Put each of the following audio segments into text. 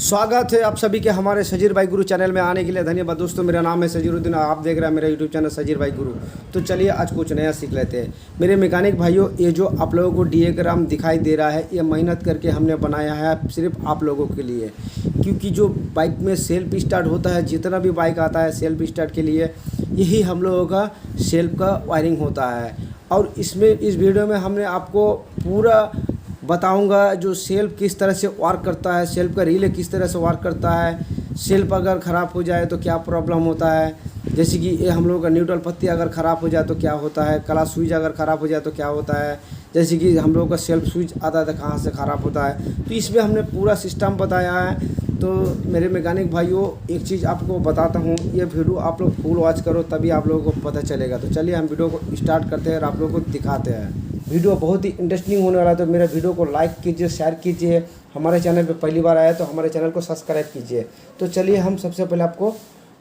स्वागत है आप सभी के हमारे सजीर भाई गुरु चैनल में आने के लिए धन्यवाद। दोस्तों मेरा नाम है सजीरुद्दीन, आप देख रहे हैं मेरा यूट्यूब चैनल सजीर भाई गुरु। तो चलिए आज कुछ नया सीख लेते हैं। मेरे मैकेनिक भाइयों, ये जो आप लोगों को डायग्राम दिखाई दे रहा है, ये मेहनत करके हमने बनाया है सिर्फ आप लोगों के लिए, क्योंकि जो बाइक में सेल्फ स्टार्ट होता है, जितना भी बाइक आता है सेल्फ स्टार्ट के लिए यही हम लोगों का सेल्फ का वायरिंग होता है। और इसमें इस वीडियो में हमने आपको पूरा बताऊंगा जो सेल्फ किस तरह से वर्क करता है, सेल्फ का रिले किस तरह से वर्क करता है, सेल्फ अगर ख़राब हो जाए तो क्या प्रॉब्लम होता है, जैसे कि ये हम लोगों का न्यूट्रल पत्ती अगर ख़राब हो जाए तो क्या होता है, क्लच स्विच अगर ख़राब हो जाए तो क्या होता है, जैसे कि हम लोगों का सेल्फ स्विच आता है तो कहाँ से ख़राब होता है। तो इसमें हमने पूरा सिस्टम बताया है। तो मेरे मैकेनिक भाइयों, एक चीज़ आपको बताता हूँ, ये वीडियो आप लोग फुल वॉच करो तभी आप लोगों को पता चलेगा। तो चलिए हम वीडियो को स्टार्ट करते हैं और आप लोगों को दिखाते हैं। वीडियो बहुत ही इंटरेस्टिंग होने वाला है, तो मेरे वीडियो को लाइक कीजिए, शेयर कीजिए। हमारे चैनल पे पहली बार आया तो हमारे चैनल को सब्सक्राइब कीजिए। तो चलिए हम सबसे पहले आपको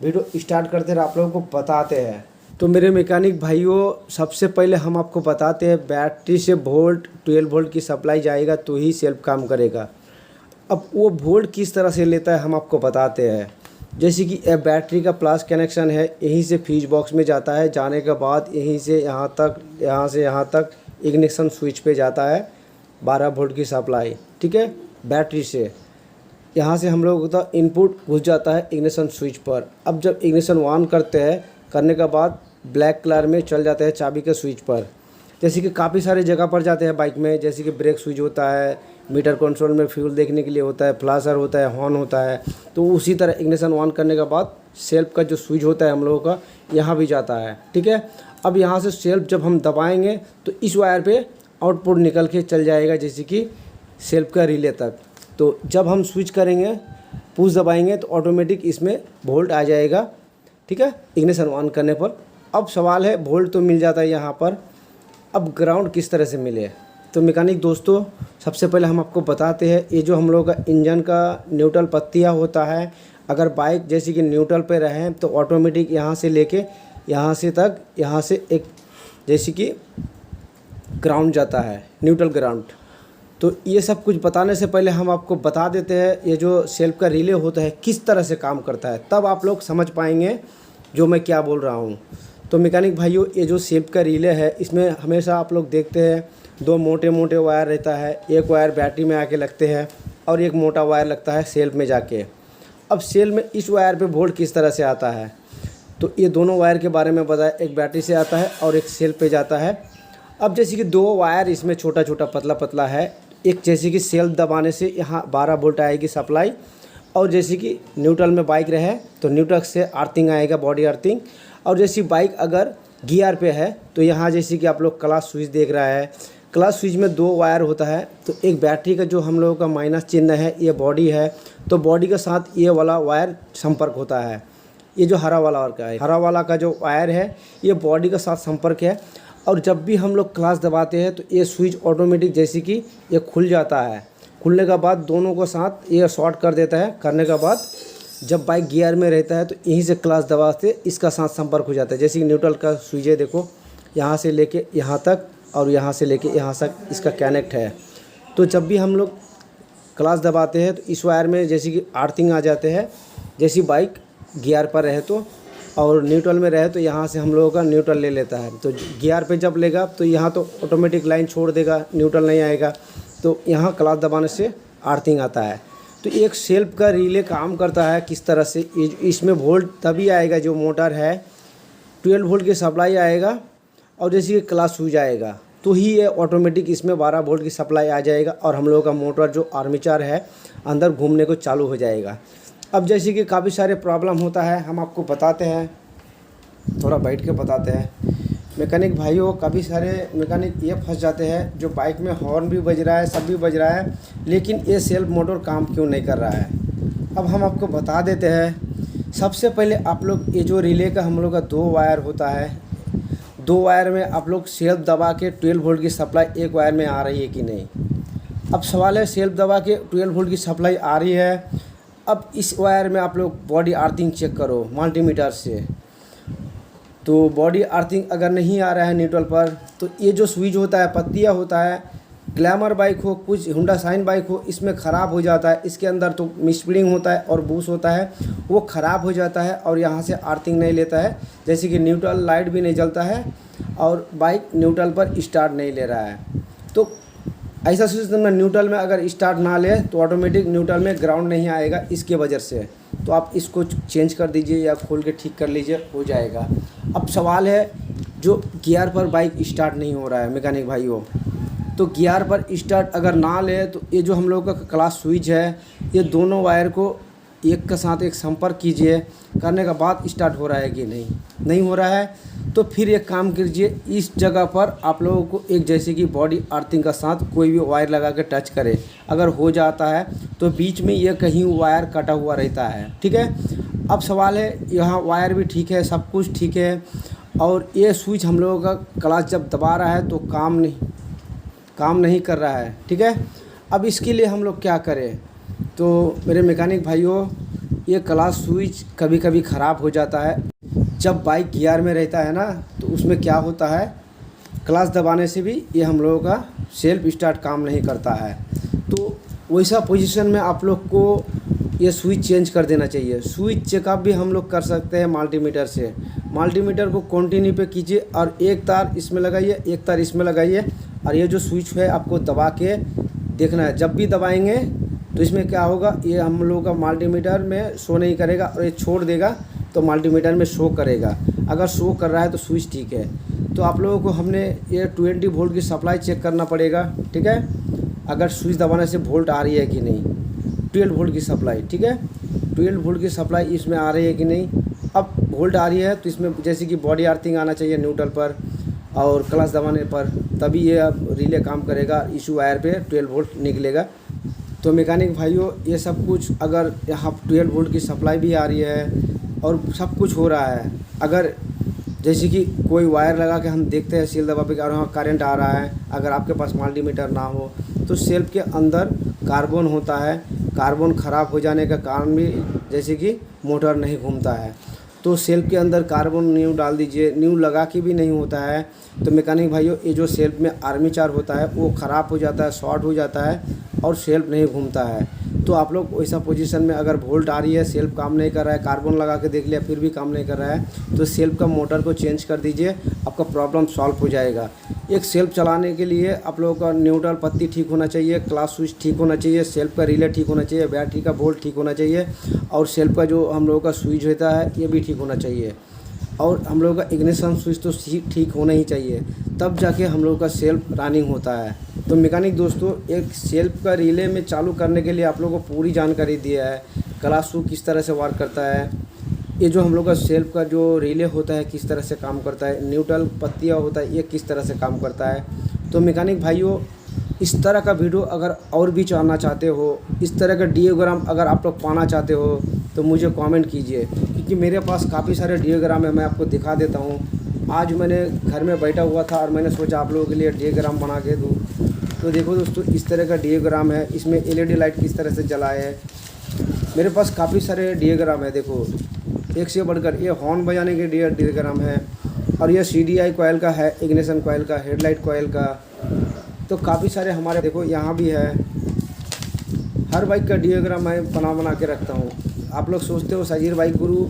वीडियो स्टार्ट करते हैं और आप लोगों को बताते हैं। तो मेरे मैकेनिक भाइयों, सबसे पहले हम आपको बताते हैं बैटरी से वोल्ट 12 वोल्ट की सप्लाई जाएगा तो ही सेल्फ काम करेगा। अब वो वोल्ट किस तरह से लेता है हम आपको बताते हैं। जैसे कि ये बैटरी का प्लस कनेक्शन है, यहीं से फ्यूज बॉक्स में जाता है, जाने के बाद यहीं से यहाँ तक, यहाँ से यहाँ तक इग्निशन स्विच पे जाता है 12 वोल्ट की सप्लाई, ठीक है। बैटरी से यहाँ से हम लोगों का इनपुट घुस जाता है इग्निशन स्विच पर। अब जब इग्निशन ऑन करते हैं, करने के बाद ब्लैक कलर में चल जाते हैं चाबी के स्विच पर। जैसे कि काफ़ी सारे जगह पर जाते हैं बाइक में, जैसे कि ब्रेक स्विच होता है, मीटर कंट्रोल में फ्यूल देखने के लिए होता है, फ्लैशर होता है, हॉर्न होता है। तो उसी तरह इग्निशन ऑन करने के बाद सेल्फ का जो स्विच होता है हम लोगों का यहाँ भी जाता है, ठीक है। अब यहाँ से सेल्फ जब हम दबाएंगे तो इस वायर पे आउटपुट निकल के चल जाएगा, जैसे कि सेल्फ का रिले तक। तो जब हम स्विच करेंगे, पुश दबाएंगे तो ऑटोमेटिक इसमें वोल्ट आ जाएगा, ठीक है, इग्निशन ऑन करने पर। अब सवाल है, वोल्ट तो मिल जाता है यहाँ पर, अब ग्राउंड किस तरह से मिले। तो मैकेनिक दोस्तों, सबसे पहले हम आपको बताते हैं, ये जो हम लोग का इंजन का न्यूट्रल पत्तियाँ होता है, अगर बाइक जैसे कि न्यूट्रल पे रहें तो ऑटोमेटिक यहाँ से लेके यहाँ से तक, यहाँ से एक जैसे कि ग्राउंड जाता है, न्यूट्रल ग्राउंड। तो ये सब कुछ बताने से पहले हम आपको बता देते हैं ये जो सेल्फ का रिले होता है किस तरह से काम करता है, तब आप लोग समझ पाएंगे जो मैं क्या बोल रहा हूँ। तो मैकेनिक भाइयों, ये जो सेल्फ का रिले है, इसमें हमेशा आप लोग देखते हैं दो मोटे मोटे वायर रहता है, एक वायर बैटरी में आके लगते हैं और एक मोटा वायर लगता है सेल्फ में जाके। अब सेल्फ में इस वायर पे वोल्ट किस तरह से आता है, तो ये दोनों वायर के बारे में बताया, एक बैटरी से आता है और एक सेल्फ पे जाता है। अब जैसे कि दो वायर इसमें छोटा छोटा पतला पतला है, एक जैसे कि सेल्फ दबाने से यहाँ 12 वोल्ट आएगी सप्लाई, और जैसे कि न्यूट्रल में बाइक रहे तो न्यूट्रल से अर्थिंग आएगा, बॉडी अर्थिंग। और जैसी बाइक अगर गियर पे है तो यहाँ जैसे कि आप लोग क्लच स्विच देख रहा है, क्लच स्विच में दो वायर होता है। तो एक बैटरी का जो हम लोगों का माइनस चिन्ह है, ये बॉडी है, तो बॉडी के साथ ये वाला वायर संपर्क होता है। ये जो हरा वाला वायर का है, हरा वाला का जो वायर है ये बॉडी के साथ संपर्क है। और जब भी हम लोग क्लच दबाते हैं तो ये स्विच ऑटोमेटिक जैसे कि ये खुल जाता है। खुलने के बाद दोनों को साथ ये शॉर्ट कर देता है। करने के बाद जब बाइक गियर में रहता है तो यहीं से क्लच दबाते इसका साथ संपर्क हो जाता है। जैसे कि न्यूट्रल का स्विच है, देखो यहाँ से लेके यहाँ तक और यहाँ से लेके यहाँ तक इसका कनेक्ट है। तो जब भी हम लोग क्लच दबाते हैं तो इस वायर में जैसे कि अर्थिंग आ जाते हैं, जैसी बाइक गियर पर रहे तो, और न्यूट्रल में रहे तो यहाँ से हम लोगों का न्यूट्रल ले लेता है। तो गियर पे जब लेगा तो यहाँ तो ऑटोमेटिक लाइन छोड़ देगा, न्यूट्रल नहीं आएगा, तो यहाँ क्लच दबाने से अर्थिंग आता है। तो एक सेल्फ का रिले काम करता है किस तरह से, इसमें वोल्ट तभी आएगा जो मोटर है 12 वोल्ट की सप्लाई आएगा, और जैसे कि क्लच स्विच आएगा तो ही ये ऑटोमेटिक इसमें 12 वोल्ट की सप्लाई आ जाएगा और हम लोगों का मोटर जो आर्मेचर है अंदर घूमने को चालू हो जाएगा। अब जैसे कि काफ़ी सारे प्रॉब्लम होता है, हम आपको बताते हैं, थोड़ा बैठ के बताते हैं। मैकेनिक भाइयों, काफ़ी सारे मैकेनिक ये फंस जाते हैं जो बाइक में हॉर्न भी बज रहा है, सब भी बज रहा है, लेकिन ये सेल्फ मोटर काम क्यों नहीं कर रहा है। अब हम आपको बता देते हैं। सबसे पहले आप लोग ये जो रिले का हम लोग का 2 वायर होता है, 2 वायर में आप लोग सेल्फ दबा के 12 वोल्ट की सप्लाई एक वायर में आ रही है कि नहीं। अब सवाल है, सेल्फ दबा के 12 वोल्ट की सप्लाई आ रही है, अब इस वायर में आप लोग बॉडी अर्थिंग चेक करो मल्टीमीटर से। तो बॉडी अर्थिंग अगर नहीं आ रहा है न्यूट्रल पर, तो ये जो स्विच होता है, पत्तियाँ होता है, ग्लैमर बाइक हो, कुछ हुंडा शाइन बाइक हो, इसमें ख़राब हो जाता है। इसके अंदर तो मिसफीडिंग होता है और बूस्ट होता है, वो ख़राब हो जाता है और यहाँ से अर्थिंग नहीं लेता है। जैसे कि न्यूट्रल लाइट भी नहीं जलता है और बाइक न्यूट्रल पर स्टार्ट नहीं ले रहा है। तो ऐसा सिस्टम में न्यूट्रल में अगर स्टार्ट ना ले तो ऑटोमेटिक न्यूट्रल में ग्राउंड नहीं आएगा, इसके वजह से। तो आप इसको चेंज कर दीजिए या खोल के ठीक कर लीजिए, हो जाएगा। अब सवाल है, जो गियर पर बाइक स्टार्ट नहीं हो रहा है मैकेनिक भाइयों, तो गियर पर स्टार्ट अगर ना ले तो ये जो हम लोग का क्लास स्विच है, ये दोनों वायर को एक के साथ एक संपर्क कीजिए, करने के बाद स्टार्ट हो रहा है कि नहीं हो रहा है, तो फिर एक काम कीजिए, इस जगह पर आप लोगों को एक जैसे कि बॉडी अर्थिंग का साथ कोई भी वायर लगा के टच करें। अगर हो जाता है तो बीच में ये कहीं वायर कटा हुआ रहता है, ठीक है। अब सवाल है, यहाँ वायर भी ठीक है, सब कुछ ठीक है, और ये स्विच हम लोगों का क्लास जब दबा रहा है तो काम नहीं कर रहा है, ठीक है। अब इसके लिए हम लोग क्या करें। तो मेरे मैकेनिक भाइयों, ये क्लास स्विच कभी कभी ख़राब हो जाता है। जब बाइक गियर में रहता है ना, तो उसमें क्या होता है, क्लास दबाने से भी ये हम लोगों का सेल्फ स्टार्ट काम नहीं करता है। तो वैसा पोजीशन में आप लोग को ये स्विच चेंज कर देना चाहिए। स्विच चेकअप भी हम लोग कर सकते हैं मल्टीमीटर से। मल्टीमीटर को कंटिन्यू पे कीजिए और एक तार इसमें लगाइए, एक तार इसमें लगाइए, और ये जो स्विच है आपको दबा के देखना है। जब भी दबाएंगे तो इसमें क्या होगा, ये हम लोगों का मल्टीमीटर में शो नहीं करेगा, और ये छोड़ देगा तो मल्टीमीटर में शो करेगा। अगर शो कर रहा है तो स्विच ठीक है। तो आप लोगों को हमने ये 20 वोल्ट की सप्लाई चेक करना पड़ेगा, ठीक है। अगर स्विच दबाने से वोल्ट आ रही है कि नहीं, 12 वोल्ट की सप्लाई, ठीक है, 12 वोल्ट की सप्लाई इसमें आ रही है कि नहीं। अब वोल्ट आ रही है तो इसमें जैसे कि बॉडी अर्थिंग आना चाहिए न्यूट्रल पर और क्लच दबाने पर, तभी ये अब रिले काम करेगा, इशू वायर पे 12 वोल्ट निकलेगा। तो मैकेनिक भाइयों, ये सब कुछ अगर यहाँ 12 वोल्ट की सप्लाई भी आ रही है और सब कुछ हो रहा है, अगर जैसे कि कोई वायर लगा के हम देखते हैं सील दबा पे और वहाँ करंट आ रहा है, अगर आपके पास मल्टीमीटर ना हो तो सेल्फ के अंदर कार्बन होता है, कार्बन ख़राब हो जाने का कारण भी जैसे कि मोटर नहीं घूमता है, तो सेल्फ के अंदर कार्बन न्यू डाल दीजिए। न्यू लगा के भी नहीं होता है तो मैकेनिक भाइयों, ये जो सेल्फ में आर्मीचार होता है वो ख़राब हो जाता है, शॉर्ट हो जाता है और सेल्फ नहीं घूमता है। तो आप लोग वैसा पोजीशन में अगर वोल्ट आ रही है, सेल्फ काम नहीं कर रहा है, कार्बन लगा के देख लिया फिर भी काम नहीं कर रहा है, तो सेल्फ का मोटर को चेंज कर दीजिए, आपका प्रॉब्लम सॉल्व हो जाएगा। एक सेल्फ चलाने के लिए आप लोगों का न्यूट्रल पत्ती ठीक होना चाहिए, क्लास स्विच ठीक होना चाहिए, सेल्फ का रिले ठीक होना चाहिए, बैटरी का वोल्ट ठीक होना चाहिए, और सेल्फ का जो हम लोगों का स्विच होता है ये भी ठीक होना चाहिए, और हम लोगों का इग्निशन स्विच तो ठीक होना ही चाहिए, तब जाके हम लोगों का सेल्फ रनिंग होता है। तो मैकेनिक दोस्तों, एक सेल्फ का रिले में चालू करने के लिए आप लोगों को पूरी जानकारी दिया है, क्लास स्विच किस तरह से वर्क करता है, ये जो हम लोग का सेल्फ का जो रिले होता है किस तरह से काम करता है, न्यूट्रल पत्तियाँ होता है ये किस तरह से काम करता है। तो मैकेनिक भाइयों, इस तरह का वीडियो अगर और भी जानना चाहते हो, इस तरह का डियोग्राम अगर आप लोग पाना चाहते हो तो मुझे कमेंट कीजिए, क्योंकि मेरे पास काफ़ी सारे डियोग्राम है, मैं आपको दिखा देता हूँ। आज मैंने घर में बैठा हुआ था और मैंने सोचा आप लोगों के लिए डियोग्राम बना के दूँ। तो देखो दोस्तों, इस तरह का डियोग्राम है, इसमें एलईडी लाइट किस तरह से जलाए है, मेरे पास काफ़ी सारे डियोग्राम है। देखो, एक से बढ़कर ये हॉर्न बजाने के डियोग्राम है, और ये CDI कॉइल का है, इग्निशन कॉइल का, हेडलाइट कॉइल का, तो काफ़ी सारे हमारे देखो यहाँ भी है। हर बाइक का डियोग्राम मैं बना के रखता हूँ। आप लोग सोचते हो सजीर बाइक गुरु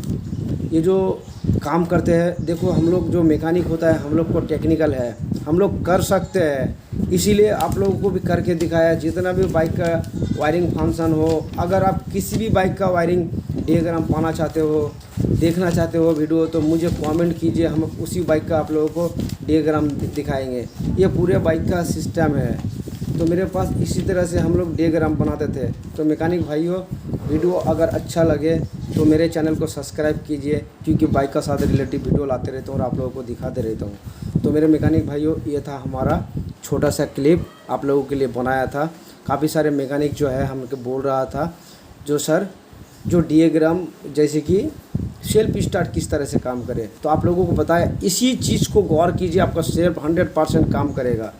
ये जो काम करते हैं, देखो हम लोग जो मैकेनिक होता है हम लोग को टेक्निकल है, हम लोग कर सकते हैं, इसीलिए आप लोगों को भी करके दिखाया। जितना भी बाइक का वायरिंग फंक्शन हो, अगर आप किसी भी बाइक का वायरिंग डियोग्राम पाना चाहते हो, देखना चाहते हो वीडियो, तो मुझे कमेंट कीजिए, हम उसी बाइक का आप लोगों को डियोग्राम दिखाएंगे। ये पूरे बाइक का सिस्टम है, तो मेरे पास इसी तरह से हम लोग डायग्राम बनाते थे। तो मैकेनिक भाइयों, वीडियो अगर अच्छा लगे तो मेरे चैनल को सब्सक्राइब कीजिए, क्योंकि बाइक का साथ रिलेटिव वीडियो लाते रहता हूँ और आप लोगों को दिखाते रहता हूँ। तो मेरे मैकेनिक भाइयों, ये था हमारा छोटा सा क्लिप आप लोगों के लिए बनाया था। काफ़ी सारे मैकेनिक जो है हमको बोल रहा था जो सर जो डायग्राम जैसे कि सेल्फ स्टार्ट किस तरह से काम करे, तो आप लोगों को बताया इसी चीज़ को गौर कीजिए, आपका सेल्फ 100% काम करेगा।